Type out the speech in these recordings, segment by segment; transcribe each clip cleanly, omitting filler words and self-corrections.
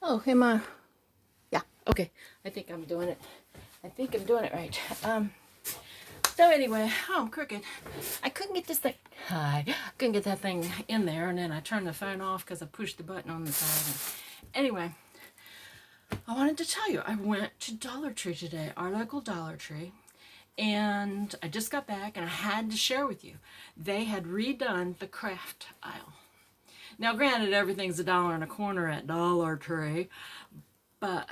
Oh, am I? Yeah, okay. I think I'm doing it. I think I'm doing it right. So anyway, oh, I'm crooked. I couldn't get this thing. I couldn't get that thing in there, and then I turned the phone off because I pushed the button on the side. Anyway, I wanted to tell you, I went to Dollar Tree today, our local Dollar Tree, and I just got back, and I had to share with you. They had redone the craft aisle. Now, granted, everything's $1.25 at Dollar Tree, but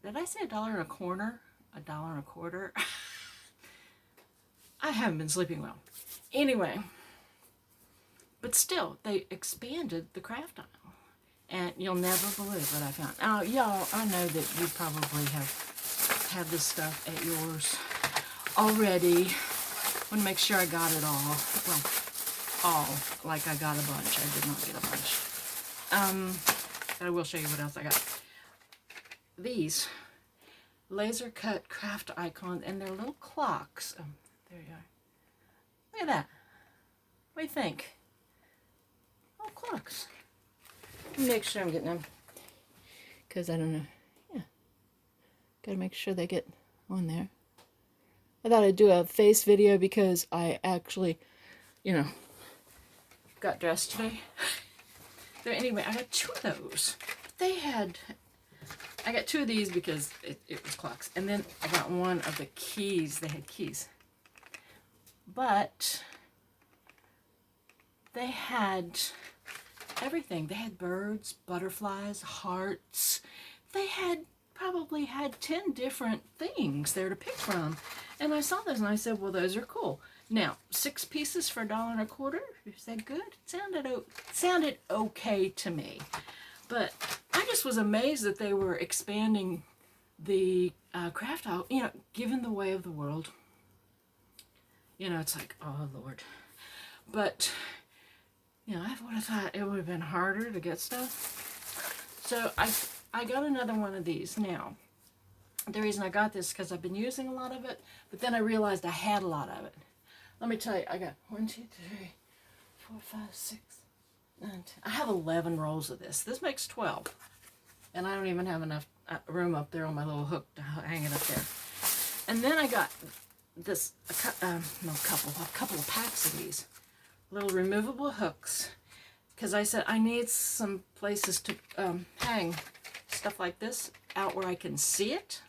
did I say $1.25? $1.25? I haven't been sleeping well. Anyway, but still, they expanded the craft aisle, and you'll never believe what I found. Now, y'all, I know that you probably have this stuff at yours already. Want to make sure I got it all. Well, all, like I got a bunch. I did not get a bunch. But I will show you what else I got. These laser cut craft icons, and they're little clocks. There you are. Look at that. What do you think? Oh, clocks. Let me make sure I'm getting them, because I don't know. Yeah, gotta make sure they get on there. I thought I'd do a face video because I actually, got dressed today. So anyway, I got 2 of those. I got 2 of these because it was clocks. And then I got 1 of the keys. They had keys. But they had everything. They had birds, butterflies, hearts. They probably had 10 different things there to pick from. And I saw those and I said, well, those are cool. Now, 6 pieces for $1.25. Is that good? It sounded okay to me. But I just was amazed that they were expanding the craft aisle, given the way of the world. It's like, oh, Lord. But, I would have thought it would have been harder to get stuff. So I got another one of these. Now, the reason I got this is because I've been using a lot of it, but then I realized I had a lot of it. Let me tell you, I got 1, 2, 3, 4, 5, 6, 9, 10. I have 11 rolls of this. This makes 12. And I don't even have enough room up there on my little hook to hang it up there. And then I got this, a couple of packs of these little removable hooks, because I said I need some places to hang stuff like this out where I can see it,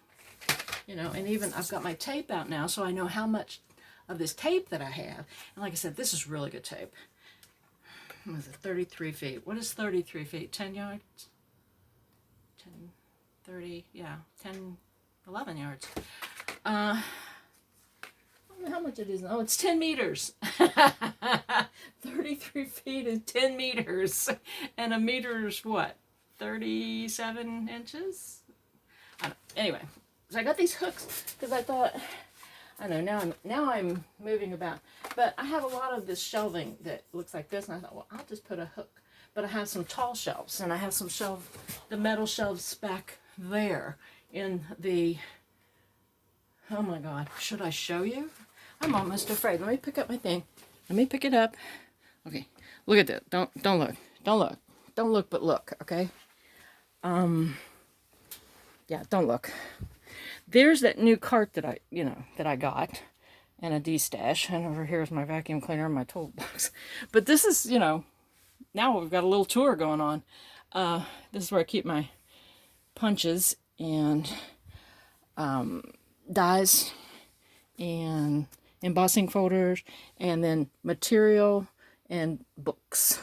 and even I've got my tape out now, so I know how much of this tape that I have. And like I said, this is really good tape. What is it, 33 feet? What is 33 feet? 10 yards? 10, 30, yeah, 10, 11 yards. I don't know how much it is. Oh, it's 10 meters. 33 feet is 10 meters. And a meter is what? 37 inches? I don't know. Anyway, so I got these hooks because I thought, I know, now I'm moving about. But I have a lot of this shelving that looks like this, and I thought, well, I'll just put a hook. But I have some tall shelves, and I have some the metal shelves back there in the, oh my God, should I show you? I'm almost afraid. Let me pick up my thing. Let me pick it up. Okay, look at that. Don't look. Don't look. Don't look, but look, okay? Yeah, don't look. There's that new cart that I got, and a D-stash, and over here is my vacuum cleaner and my toolbox. But this is, now we've got a little tour going on. This is where I keep my punches and dies and embossing folders, and then material and books.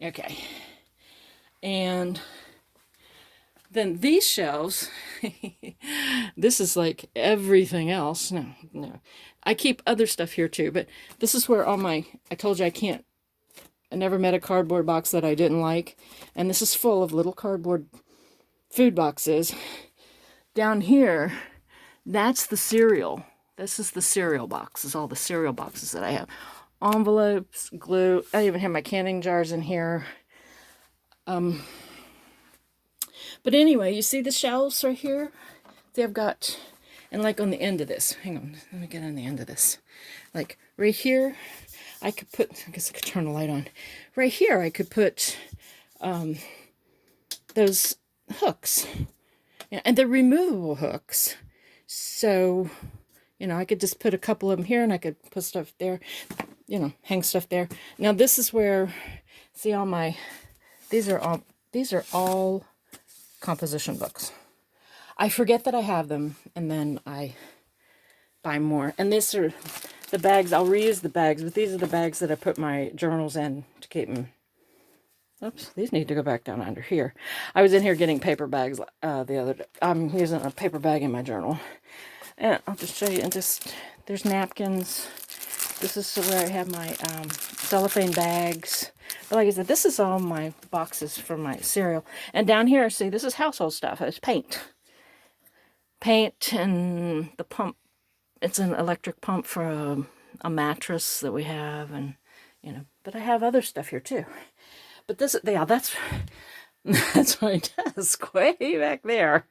Okay. And then these shelves, this is like everything else. No. I keep other stuff here too, but this is where I told you I never met a cardboard box that I didn't like. And this is full of little cardboard food boxes. Down here, that's the cereal. This is the cereal boxes, all the cereal boxes that I have. Envelopes, glue. I even have my canning jars in here. But anyway, you see the shelves right here? They've got, and like on the end of this, hang on, let me get on the end of this. Like right here, I could put, I guess I could turn the light on. Right here, I could put those hooks. Yeah, and they're removable hooks. So, you know, I could just put a couple of them here and I could put stuff there, you know, hang stuff there. Now this is where, see all my, these are all composition books. I forget that I have them and then I buy more. And these are the bags, I'll reuse the bags, but these are the bags that I put my journals in to keep them. Oops, these need to go back down under here. I was in here getting paper bags the other day. I'm using a paper bag in my journal. And I'll just show you, and just, there's napkins. This is where I have my cellophane bags. But like I said, this is all my boxes for my cereal. And down here, see, this is household stuff. It's paint. Paint and the pump. It's an electric pump for a mattress that we have. And, you know, but I have other stuff here too. But this, yeah, that's my desk way back there.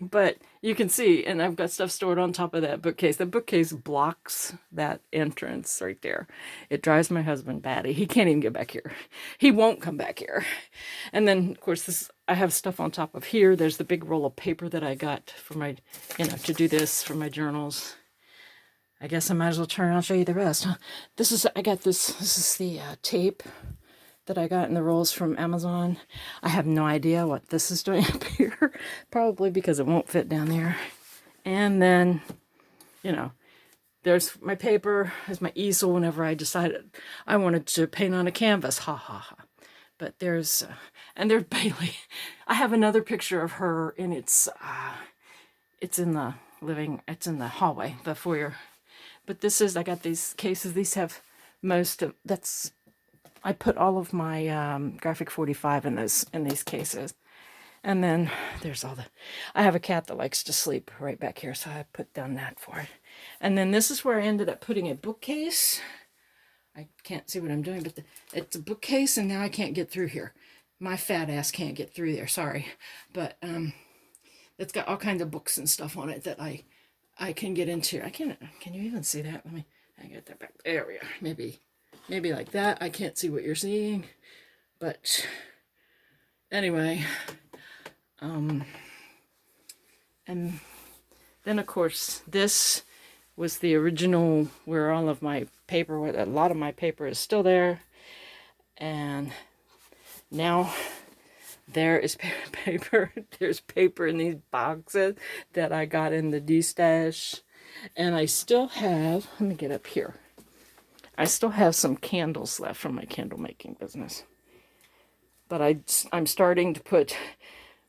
But you can see, and I've got stuff stored on top of that bookcase. The bookcase blocks that entrance right there. It drives my husband batty. He can't even get back here. He won't come back here. And then, of course, this, I have stuff on top of here. There's the big roll of paper that I got for my, you know, to do this for my journals. I guess I might as well turn around and show you the rest. Huh? This is, I got this is the tape that I got in the rolls from Amazon. I have no idea what this is doing up here. Probably because it won't fit down there. And then, you know, there's my paper. There's my easel whenever I decided I wanted to paint on a canvas. Ha ha ha. But there's, and there's Bailey. I have another picture of her and it's in the it's in the hallway, the foyer. But this is, I got these cases. These have most of, that's, I put all of my graphic 45 in these cases. And then there's all the, I have a cat that likes to sleep right back here, so I put down that for it. And then this is where I ended up putting a bookcase. I can't see what I'm doing, but it's a bookcase, and now I can't get through here. My fat ass can't get through there, sorry. But it's got all kinds of books and stuff on it that I can get into. Can you even see that? Let me, I get that back. There we are. Maybe like that. I can't see what you're seeing, but anyway, and then of course this was the original where all of my paper, a lot of my paper is still there, and now there is paper. There's paper in these boxes that I got in the D-stash, and I still have, let me get up here. I still have some candles left from my candle making business. But I'm starting to put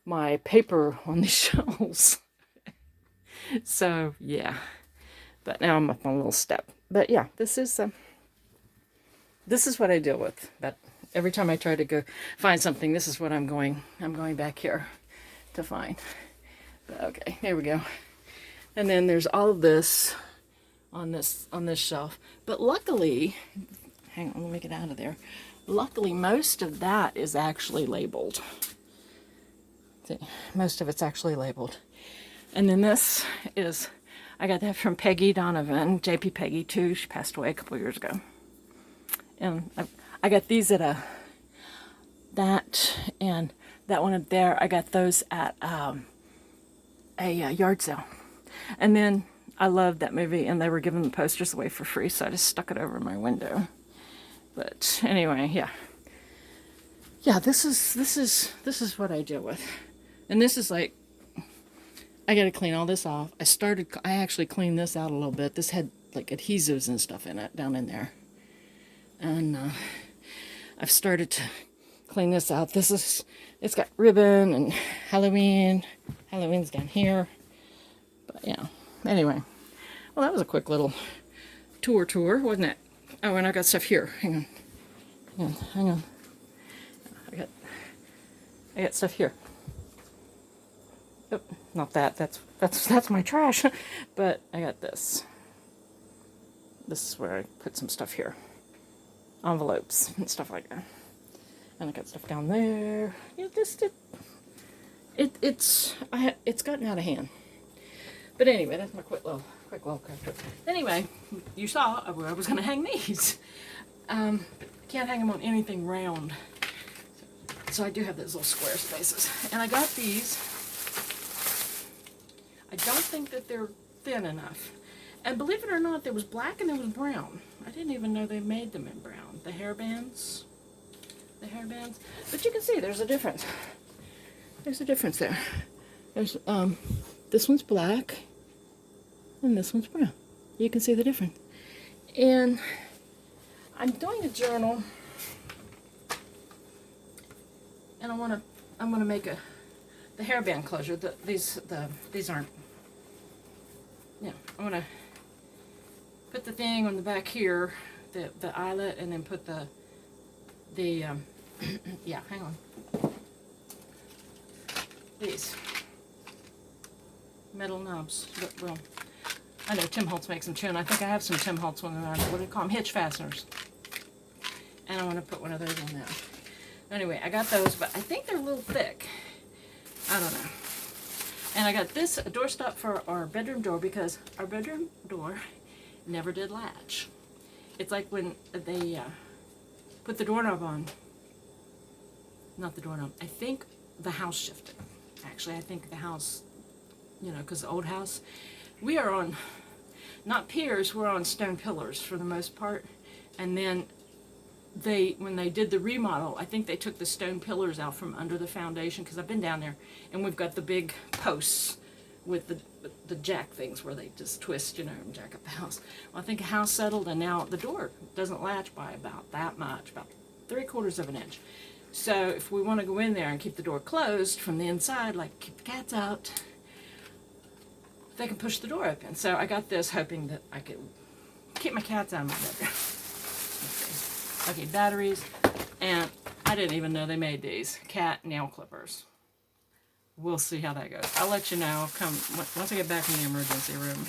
my paper on these shelves. So, yeah. But now I'm up on a little step. But yeah, this is what I deal with. But every time I try to go find something, this is what I'm going back here to find. But okay, here we go. And then there's all of this on this shelf, but luckily, hang on, let me get out of there. Luckily, most of that is actually labeled. See, most of it's actually labeled. And then this is, I got that from Peggy Donovan, JP Peggy too. She passed away a couple years ago. And I got these at that and that one up there. I got those at a yard sale. And then I loved that movie, and they were giving the posters away for free, so I just stuck it over my window. But anyway, yeah. Yeah, this is what I deal with. And this is like, I gotta clean all this off. I actually cleaned this out a little bit. This had like adhesives and stuff in it, down in there. And I've started to clean this out. It's got ribbon and Halloween. Halloween's down here. But yeah. Anyway, well, that was a quick little tour, wasn't it? Oh, and I got stuff here. Hang on. I got stuff here. Oh, not that. That's my trash. But I got this. This is where I put some stuff here. Envelopes and stuff like that. And I got stuff down there. You know, it's gotten out of hand. But anyway, that's my quick little craft trip. Anyway, you saw where I was going to hang these. Can't hang them on anything round. So I do have those little square spaces. And I got these. I don't think that they're thin enough. And believe it or not, there was black and there was brown. I didn't even know they made them in brown. The hairbands. The hairbands. But you can see there's a difference. There's a difference there. There's, this one's black and this one's brown. You can see the difference. And I'm doing a journal, and I'm gonna make the hairband closure. These aren't. Yeah, I'm gonna put the thing on the back here, the eyelet, and then put the yeah, hang on. These metal knobs. But, well, I know Tim Holtz makes them too, and I think I have some Tim Holtz ones around. What do they call them? Hitch fasteners. And I want to put one of those on there. Anyway, I got those, but I think they're a little thick. I don't know. And I got this, a doorstop for our bedroom door, because our bedroom door never did latch. It's like when they put the doorknob on. Not the doorknob. I think the house shifted. Actually, I think the house, you know, because the old house, we are on, not piers, we're on stone pillars for the most part. And then when they did the remodel, I think they took the stone pillars out from under the foundation, because I've been down there, and we've got the big posts with the jack things where they just twist, you know, and jack up the house. Well, I think the house settled, and now the door doesn't latch by about that much, about 3/4 of an inch. So if we want to go in there and keep the door closed from the inside, like keep the cats out, they can push the door open. So I got this hoping that I could keep my cats out of my bedroom. Okay, batteries, and I didn't even know they made these cat nail clippers. We'll see how that goes. I'll let you know. I'll come once I get back in the emergency room.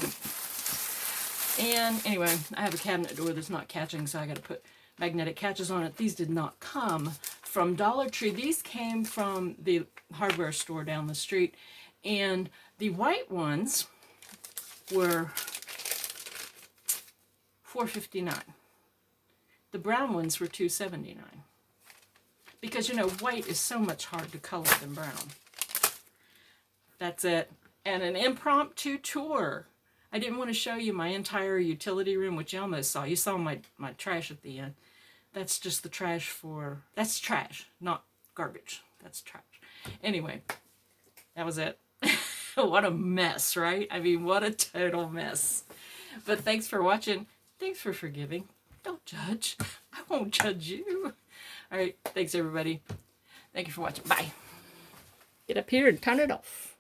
And anyway, I have a cabinet door that's not catching, so I got to put magnetic catches on it. These did not come from Dollar Tree. These came from the hardware store down the street, and the white ones were $4.59. The brown ones were $2.79. Because, you know, white is so much harder to color than brown. That's it. And an impromptu tour. I didn't want to show you my entire utility room, which you almost saw. You saw my trash at the end. That's just the trash for... That's trash, not garbage. That's trash. Anyway, that was it. What a mess, right? I mean, what a total mess. But thanks for watching. Thanks for forgiving. Don't judge. I won't judge you. All right. Thanks, everybody. Thank you for watching. Bye. Get up here and turn it off.